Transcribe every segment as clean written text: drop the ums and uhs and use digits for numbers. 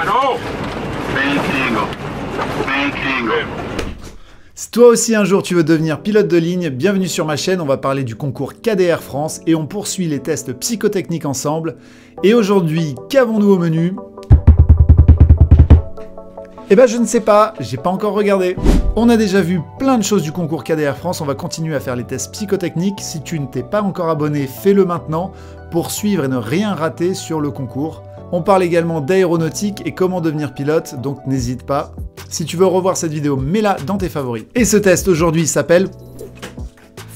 no! Si toi aussi un jour tu veux devenir pilote de ligne, bienvenue sur ma chaîne, on va parler du concours KDR France et on poursuit les tests psychotechniques ensemble. Et aujourd'hui, qu'avons-nous au menu? Eh ben je ne sais pas, j'ai pas encore regardé. On a déjà vu plein de choses du concours KDR France, on va continuer à faire les tests psychotechniques. Si tu ne t'es pas encore abonné, fais-le maintenant pour suivre et ne rien rater sur le concours. On parle également d'aéronautique et comment devenir pilote, donc n'hésite pas. Si tu veux revoir cette vidéo, mets-la dans tes favoris. Et ce test aujourd'hui s'appelle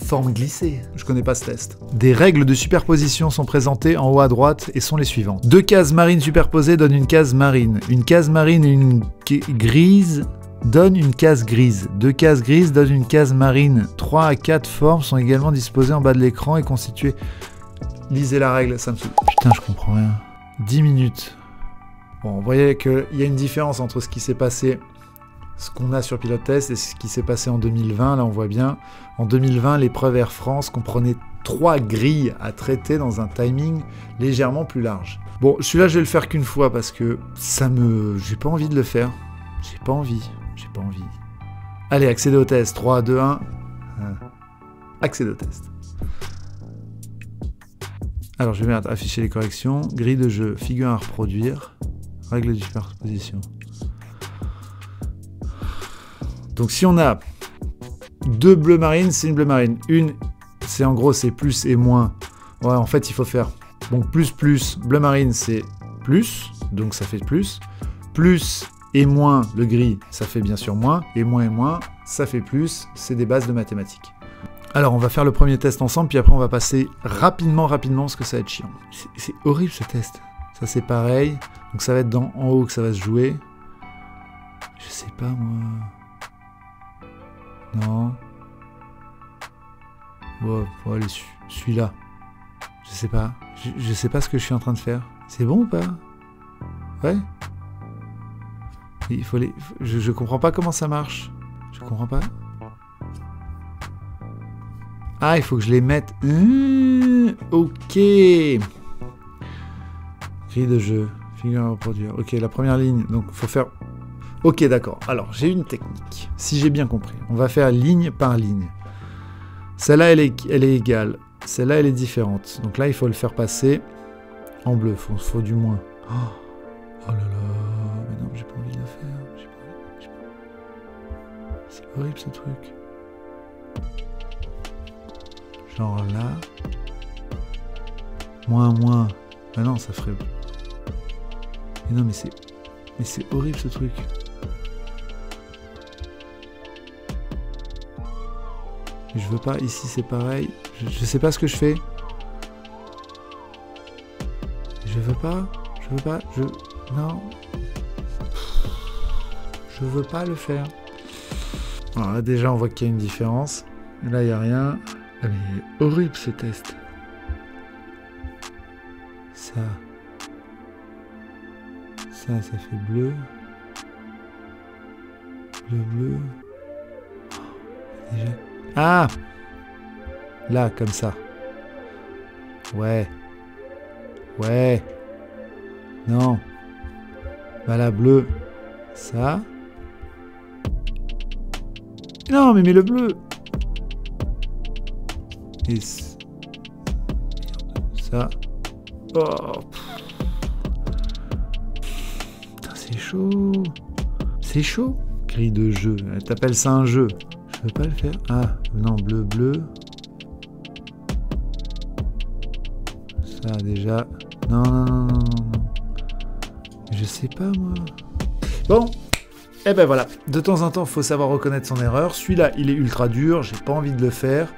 forme glissée. Je connais pas ce test. Des règles de superposition sont présentées en haut à droite et sont les suivantes. 2 cases marines superposées donnent une case marine. Une case marine et une grise donnent une case grise. 2 cases grises donnent une case marine. 3 à 4 formes sont également disposées en bas de l'écran et constituées. Lisez la règle, ça me saoule. Putain, je comprends rien. 10 minutes. Bon, vous voyez qu'il y a une différence entre ce qui s'est passé, ce qu'on a sur Pilote Test et ce qui s'est passé en 2020. Là, on voit bien. En 2020, l'épreuve Air France comprenait 3 grilles à traiter dans un timing légèrement plus large. Bon, celui-là, je vais le faire qu'une fois parce que j'ai pas envie de le faire. J'ai pas envie. Allez, accéder au test. 3, 2, 1. Accéder au test. Alors, je vais mettre afficher les corrections. Grille de jeu, figure à reproduire. Règle de superposition. Donc, si on a 2 bleus marines, c'est une bleue marine. Une, c'est en gros, c'est plus et moins. Ouais, en fait, il faut faire. Donc, plus, bleu marine, c'est plus. Donc, ça fait plus. Plus et moins, le gris, ça fait bien sûr moins. Et moins, ça fait plus. C'est des bases de mathématiques. Alors, on va faire le premier test ensemble, puis après, on va passer rapidement, parce que ça va être chiant. C'est horrible, ce test. Ça, c'est pareil. Donc, ça va être en haut que ça va se jouer. Je sais pas, moi. Non. Bon, faut aller celui-là. Je sais pas. Je sais pas ce que je suis en train de faire. C'est bon ou pas? Ouais. Il faut les... Je comprends pas comment ça marche. Je comprends pas. Ah, il faut que je les mette. Ok. Grille de jeu. Figure à reproduire. Ok, la première ligne. Donc, il faut faire... Ok, d'accord. Alors, j'ai une technique. Si j'ai bien compris. On va faire ligne par ligne. Celle-là, elle est égale. Celle-là, elle est différente. Donc là, il faut le faire passer en bleu. Faut du moins. Oh là là. Mais non, j'ai pas envie de le faire. C'est horrible, ce truc. Genre là. Moins. Ah non, ça ferait... Mais non, mais c'est horrible, ce truc. Je veux pas, ici c'est pareil. Je sais pas ce que je fais. Non. Je veux pas le faire. Alors là, déjà, on voit qu'il y a une différence. Et là, il n'y a rien. Ah, mais il est horrible, ce test. Ça fait bleu. Bleu. Déjà... Ah! Là, comme ça. Ouais. Non. Bah là, bleu. Ça. Non, mais le bleu. Et ça. Oh. Putain, c'est chaud. C'est chaud. Grille de jeu. T'appelles ça un jeu. Je veux pas le faire. Ah, non, bleu. Ça, déjà. Non. Je sais pas, moi. Bon. Eh ben voilà. De temps en temps, faut savoir reconnaître son erreur. Celui-là, il est ultra dur. J'ai pas envie de le faire.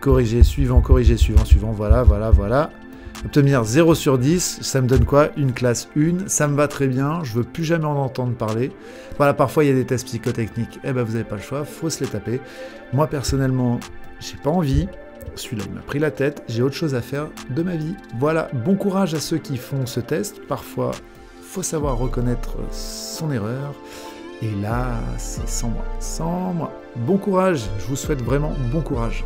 Corriger, suivant. Voilà. Obtenir 0 sur 10, ça me donne quoi? Une classe 1, ça me va très bien, je veux plus jamais en entendre parler. Voilà, parfois il y a des tests psychotechniques, eh ben vous n'avez pas le choix, faut se les taper. Moi personnellement, j'ai pas envie, celui-là il m'a pris la tête, j'ai autre chose à faire de ma vie. Voilà, bon courage à ceux qui font ce test, parfois faut savoir reconnaître son erreur. Et là, c'est sans moi. Bon courage, je vous souhaite vraiment bon courage.